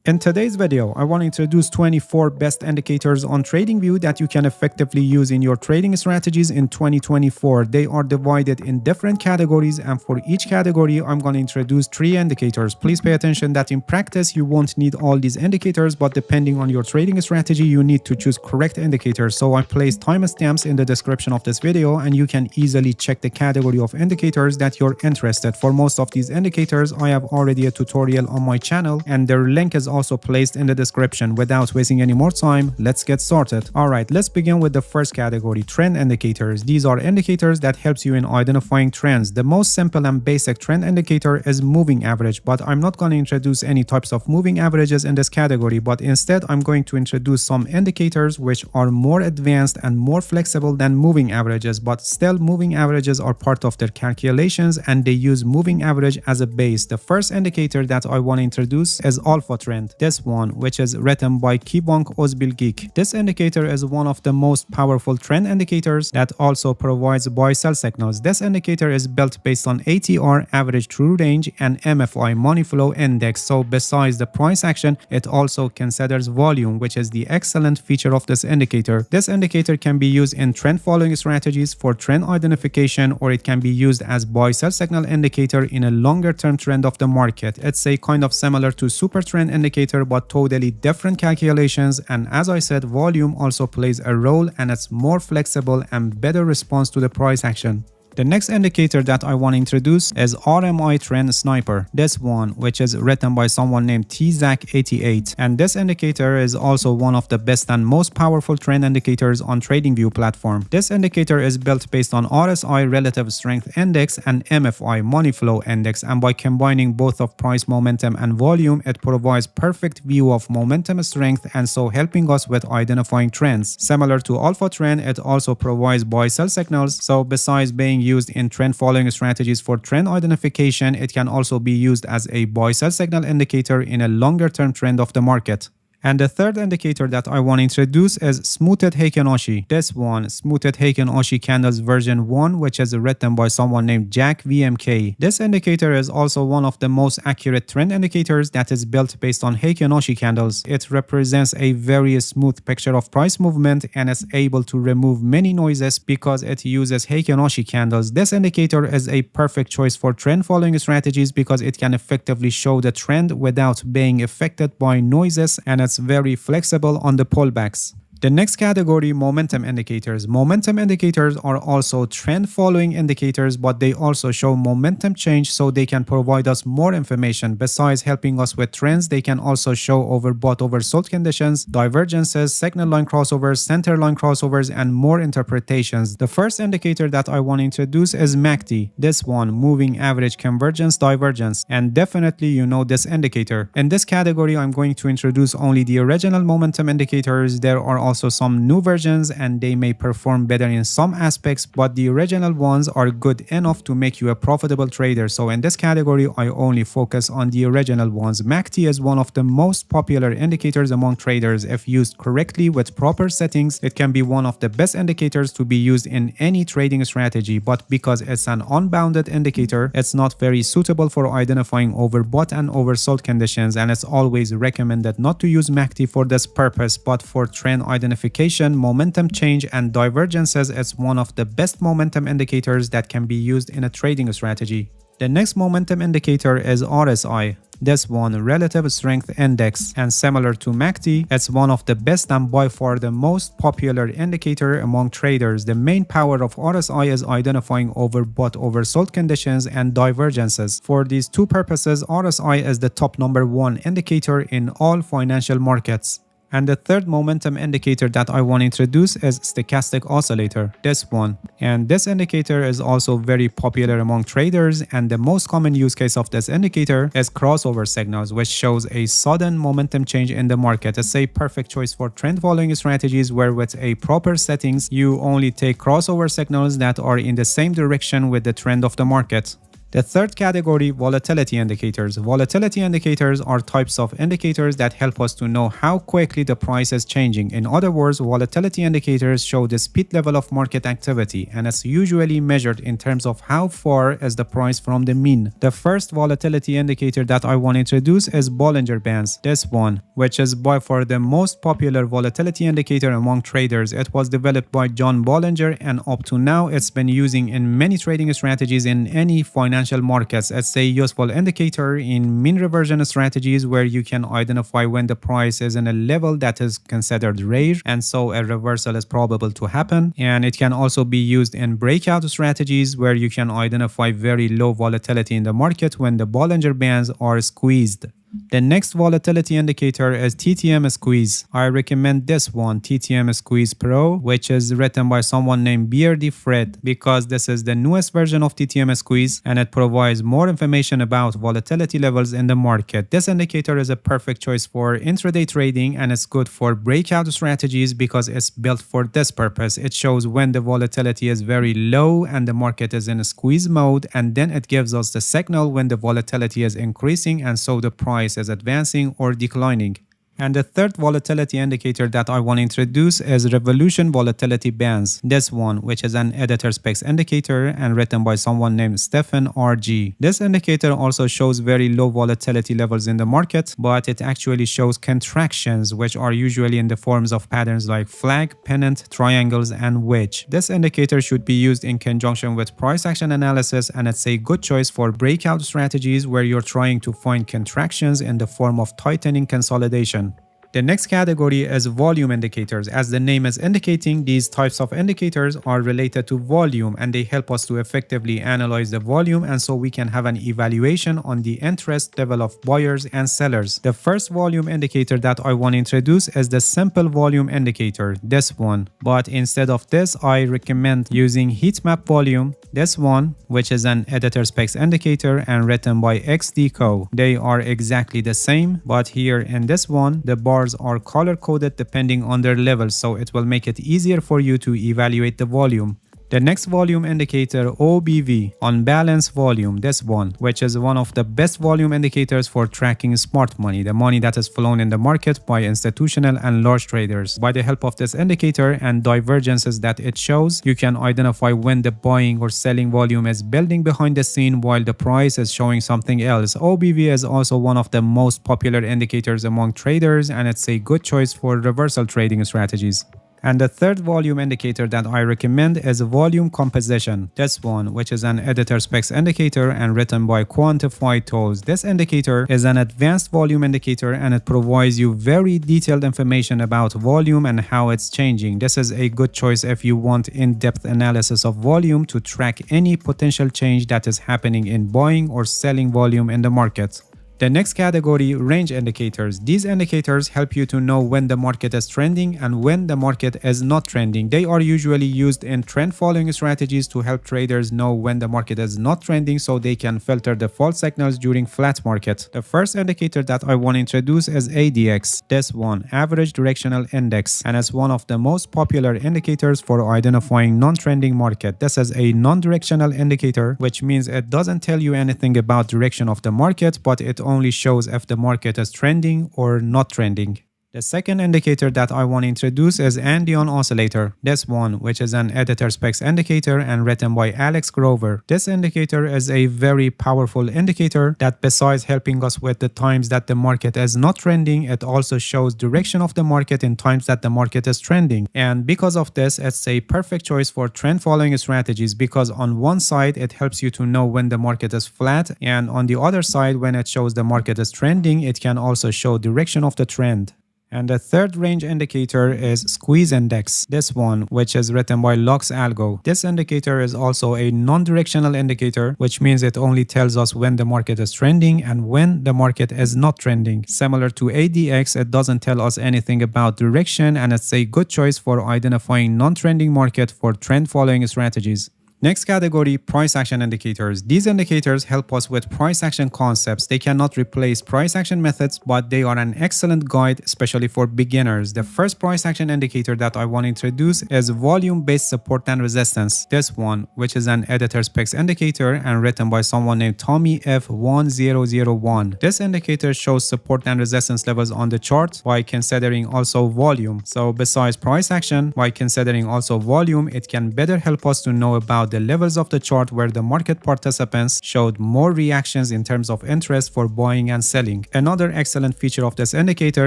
In today's video, I want to introduce 24 best indicators on TradingView that you can effectively use in your trading strategies in 2024. They are divided in different categories, and for each category, I'm going to introduce 3 indicators. Please pay attention that in practice, you won't need all these indicators, but depending on your trading strategy, you need to choose correct indicators. So I placed timestamps in the description of this video, and you can easily check the category of indicators that you're interested. For most of these indicators, I have already a tutorial on my channel, and their link is also placed in the description. Without wasting any more time, let's get started. Alright, let's begin with the first category, trend indicators. These are indicators that helps you in identifying trends. The most simple and basic trend indicator is moving average, but I'm not going to introduce any types of moving averages in this category, but instead I'm going to introduce some indicators which are more advanced and more flexible than moving averages, but still moving averages are part of their calculations and they use moving average as a base. The first indicator that I want to introduce is alpha trend. This one, which is written by Kibonk Ozbilgeek. This indicator is one of the most powerful trend indicators that also provides buy-sell signals. This indicator is built based on ATR, average true range, and MFI, money flow index. So besides the price action, it also considers volume, which is the excellent feature of this indicator. This indicator can be used in trend following strategies for trend identification, or it can be used as buy-sell signal indicator in a longer term trend of the market. It's a kind of similar to super trend indicator, but totally different calculations, and as I said, volume also plays a role and it's more flexible and better response to the price action. The next indicator that I want to introduce is RMI Trend Sniper. This one, which is written by someone named TZAC88, and this indicator is also one of the best and most powerful trend indicators on TradingView platform. This indicator is built based on RSI, Relative Strength Index, and MFI, Money Flow Index, and by combining both of price momentum and volume, it provides perfect view of momentum strength and so helping us with identifying trends. Similar to Alpha Trend, it also provides buy-sell signals, so besides being used in trend following strategies for trend identification, it can also be used as a buy-sell signal indicator in a longer term trend of the market. And the third indicator that I want to introduce is Smoothed Heikin Ashi. This one, Smoothed Heikin Ashi candles version 1, which is written by someone named Jack VMK. This indicator is also one of the most accurate trend indicators that is built based on Heikin Ashi candles. It represents a very smooth picture of price movement and is able to remove many noises because it uses Heikin Ashi candles. This indicator is a perfect choice for trend following strategies because it can effectively show the trend without being affected by noises, and it's very flexible on the pullbacks. The next category, momentum indicators. Momentum indicators are also trend following indicators, but they also show momentum change, so they can provide us more information. Besides helping us with trends, they can also show overbought, oversold conditions, divergences, signal line crossovers, center line crossovers, and more interpretations. The first indicator that I want to introduce is MACD. This one, moving average convergence divergence, and definitely you know this indicator. In this category, I'm going to introduce only the original momentum indicators. There are also some new versions and they may perform better in some aspects, but the original ones are good enough to make you a profitable trader. So in this category, I only focus on the original ones. MACD is one of the most popular indicators among traders. If used correctly with proper settings, it can be one of the best indicators to be used in any trading strategy, but because it's an unbounded indicator, it's not very suitable for identifying overbought and oversold conditions, and it's always recommended not to use MACD for this purpose, but for trend identification, momentum change, and divergences. It's one of the best momentum indicators that can be used in a trading strategy. The next momentum indicator is RSI. This one, Relative Strength Index, and similar to MACD, it's one of the best and by far the most popular indicator among traders. The main power of RSI is identifying overbought, oversold conditions and divergences. For these two purposes, RSI is the top #1 indicator in all financial markets. And the third momentum indicator that I want to introduce is stochastic oscillator, this one. And this indicator is also very popular among traders, and the most common use case of this indicator is crossover signals, which shows a sudden momentum change in the market. It's a perfect choice for trend following strategies where with a proper settings, you only take crossover signals that are in the same direction with the trend of the market. The third category, volatility indicators. Volatility indicators are types of indicators that help us to know how quickly the price is changing. In other words, volatility indicators show the speed level of market activity, and it's usually measured in terms of how far is the price from the mean. The first volatility indicator that I want to introduce is Bollinger Bands, this one, which is by far the most popular volatility indicator among traders. It was developed by John Bollinger, and up to now it's been using in many trading strategies in any financial markets. It's a useful indicator in mean reversion strategies where you can identify when the price is in a level that is considered rare and so a reversal is probable to happen. And it can also be used in breakout strategies where you can identify very low volatility in the market when the Bollinger Bands are squeezed. The next volatility indicator is TTM Squeeze. I recommend this one, TTM Squeeze Pro, which is written by someone named Beardy Fred, because this is the newest version of TTM Squeeze and it provides more information about volatility levels in the market. This indicator is a perfect choice for intraday trading and it's good for breakout strategies because it's built for this purpose. It shows when the volatility is very low and the market is in a squeeze mode, and then it gives us the signal when the volatility is increasing and so the price is advancing or declining. And the third volatility indicator that I want to introduce is Revolution Volatility Bands. This one, which is an editor specs indicator and written by someone named Stephen R.G. This indicator also shows very low volatility levels in the market, but it actually shows contractions, which are usually in the forms of patterns like flag, pennant, triangles, and wedge. This indicator should be used in conjunction with price action analysis, and it's a good choice for breakout strategies where you're trying to find contractions in the form of tightening consolidation. The next category is volume indicators. As the name is indicating, these types of indicators are related to volume and they help us to effectively analyze the volume, and so we can have an evaluation on the interest level of buyers and sellers. The first volume indicator that I want to introduce is the simple volume indicator, this one. But instead of this, I recommend using heatmap volume, this one, which is an editor specs indicator and written by XDCO. They are exactly the same, but here in this one, the bars are color coded depending on their level, so it will make it easier for you to evaluate the volume. The next volume indicator, OBV, unbalanced volume, this one, which is one of the best volume indicators for tracking smart money, the money that is flown in the market by institutional and large traders. By the help of this indicator and divergences that it shows, you can identify when the buying or selling volume is building behind the scene while the price is showing something else. OBV is also one of the most popular indicators among traders, and it's a good choice for reversal trading strategies. And the third volume indicator that I recommend is volume composition, this one, which is an editor specs indicator and written by Quantified Tools. This indicator is an advanced volume indicator and it provides you very detailed information about volume and how it's changing. This is a good choice if you want in-depth analysis of volume to track any potential change that is happening in buying or selling volume in the market. The next category, range indicators. These indicators help you to know when the market is trending and when the market is not trending. They are usually used in trend following strategies to help traders know when the market is not trending so they can filter the false signals during flat market. The first indicator that I want to introduce is ADX, this one, Average Directional Index, and it's one of the most popular indicators for identifying non-trending market. This is a non-directional indicator, which means it doesn't tell you anything about direction of the market, but it only shows if the market is trending or not trending. The second indicator that I want to introduce is Andean Oscillator, this one, which is an editor specs indicator and written by Alex Grover. This indicator is a very powerful indicator that besides helping us with the times that the market is not trending, it also shows direction of the market in times that the market is trending. And because of this, it's a perfect choice for trend following strategies because on one side, it helps you to know when the market is flat, and on the other side, when it shows the market is trending, it can also show direction of the trend. And the third range indicator is Squeeze Index, this one, which is written by Lux Algo. This indicator is also a non-directional indicator, which means it only tells us when the market is trending and when the market is not trending. Similar to ADX, it doesn't tell us anything about direction, and it's a good choice for identifying non-trending market for trend following strategies. Next category, price action indicators. These indicators help us with price action concepts. They cannot replace price action methods, but they are an excellent guide, especially for beginners. The first price action indicator that I want to introduce is volume-based support and resistance. This one, which is an editor specs indicator and written by someone named Tommy F1001. This indicator shows support and resistance levels on the chart by considering also volume. So besides price action, by considering also volume, it can better help us to know about the levels of the chart where the market participants showed more reactions in terms of interest for buying and selling. Another excellent feature of this indicator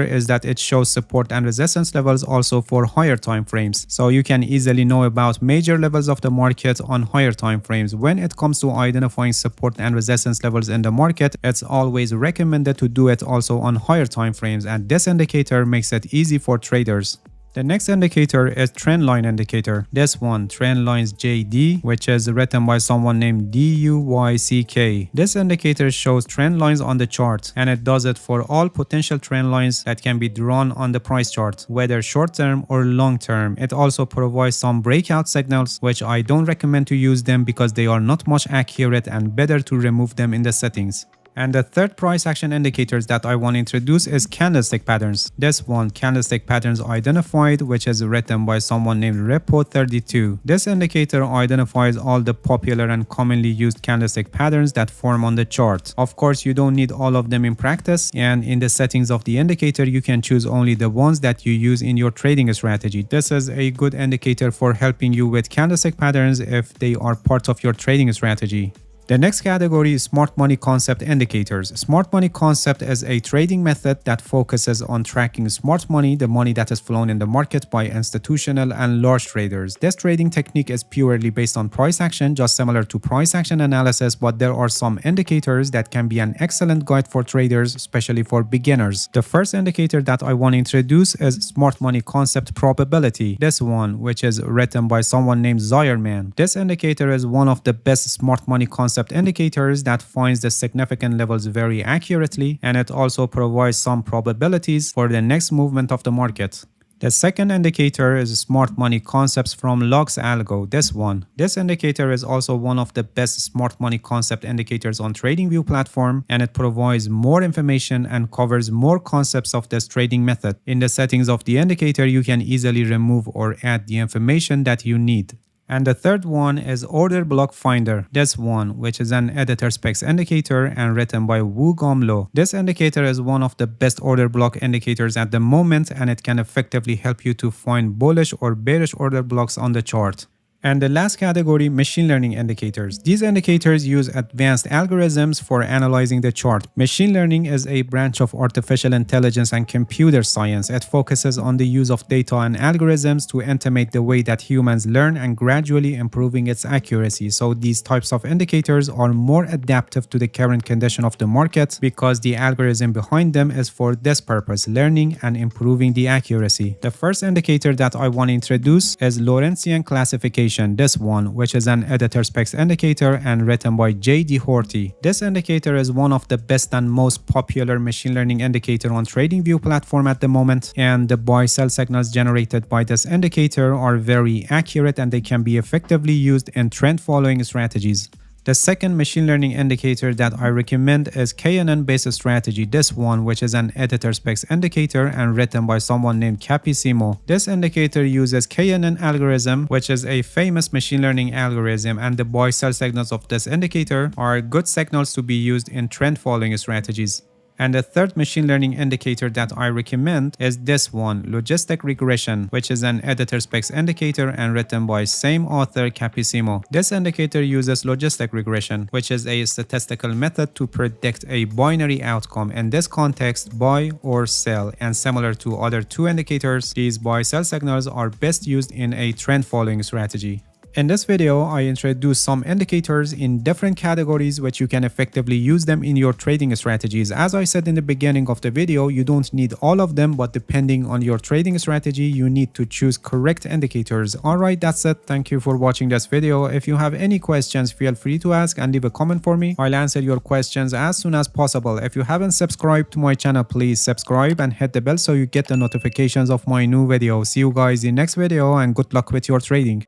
is that it shows support and resistance levels also for higher time frames. So you can easily know about major levels of the market on higher time frames. When it comes to identifying support and resistance levels in the market, it's always recommended to do it also on higher time frames, and this indicator makes it easy for traders. The next indicator is trend line indicator. This one, trend lines JD, which is written by someone named DUYCK. This indicator shows trend lines on the chart, and it does it for all potential trend lines that can be drawn on the price chart, whether short term or long term. It also provides some breakout signals, which I don't recommend to use them because they are not much accurate and better to remove them in the settings. And the third price action indicators that I want to introduce is candlestick patterns. This one, candlestick patterns identified, which is written by someone named Repo32. This indicator identifies all the popular and commonly used candlestick patterns that form on the chart. Of course, you don't need all of them in practice, and in the settings of the indicator, you can choose only the ones that you use in your trading strategy. This is a good indicator for helping you with candlestick patterns if they are part of your trading strategy. The next category is smart money concept indicators. Smart money concept is a trading method that focuses on tracking smart money, the money that is flown in the market by institutional and large traders. This trading technique is purely based on price action, just similar to price action analysis, but there are some indicators that can be an excellent guide for traders, especially for beginners. The first indicator that I want to introduce is smart money concept probability. This one, which is written by someone named Zierman. This indicator is one of the best smart money concept indicators that finds the significant levels very accurately, and it also provides some probabilities for the next movement of the market. The second indicator is smart money concepts from Logs Algo. This indicator is also one of the best smart money concept indicators on TradingView platform, and it provides more information and covers more concepts of this trading method. In the settings of the indicator, you can easily remove or add the information that you need. And the third one is Order Block Finder. This one, which is an editor specs indicator and written by Woo Gom Lo. This indicator is one of the best order block indicators at the moment, and it can effectively help you to find bullish or bearish order blocks on the chart. And the last category, machine learning indicators. These indicators use advanced algorithms for analyzing the chart. Machine learning is a branch of artificial intelligence and computer science. It focuses on the use of data and algorithms to intimate the way that humans learn and gradually improving its accuracy. So these types of indicators are more adaptive to the current condition of the market because the algorithm behind them is for this purpose, learning and improving the accuracy. The first indicator that I want to introduce is Lorentzian classification. This one, which is an editor specs indicator and written by J.D. Horty. This indicator is one of the best and most popular machine learning indicator on TradingView platform at the moment, and the buy-sell signals generated by this indicator are very accurate and they can be effectively used in trend following strategies. The second machine learning indicator that I recommend is KNN-based strategy. This one, which is an editor specs indicator and written by someone named Capissimo. This indicator uses KNN algorithm, which is a famous machine learning algorithm, and the buy-sell signals of this indicator are good signals to be used in trend following strategies. And the third machine learning indicator that I recommend is this one, logistic regression, which is an editor specs indicator and written by same author Capissimo. This indicator uses logistic regression, which is a statistical method to predict a binary outcome. In this context, buy or sell, and similar to other two indicators, these buy-sell signals are best used in a trend following strategy. In this video, I introduced some indicators in different categories which you can effectively use them in your trading strategies. As I said in the beginning of the video, you don't need all of them, but depending on your trading strategy, you need to choose correct indicators. Alright, that's it. Thank you for watching this video. If you have any questions, feel free to ask and leave a comment for me. I'll answer your questions as soon as possible. If you haven't subscribed to my channel, please subscribe and hit the bell so you get the notifications of my new video. See you guys in next video and good luck with your trading.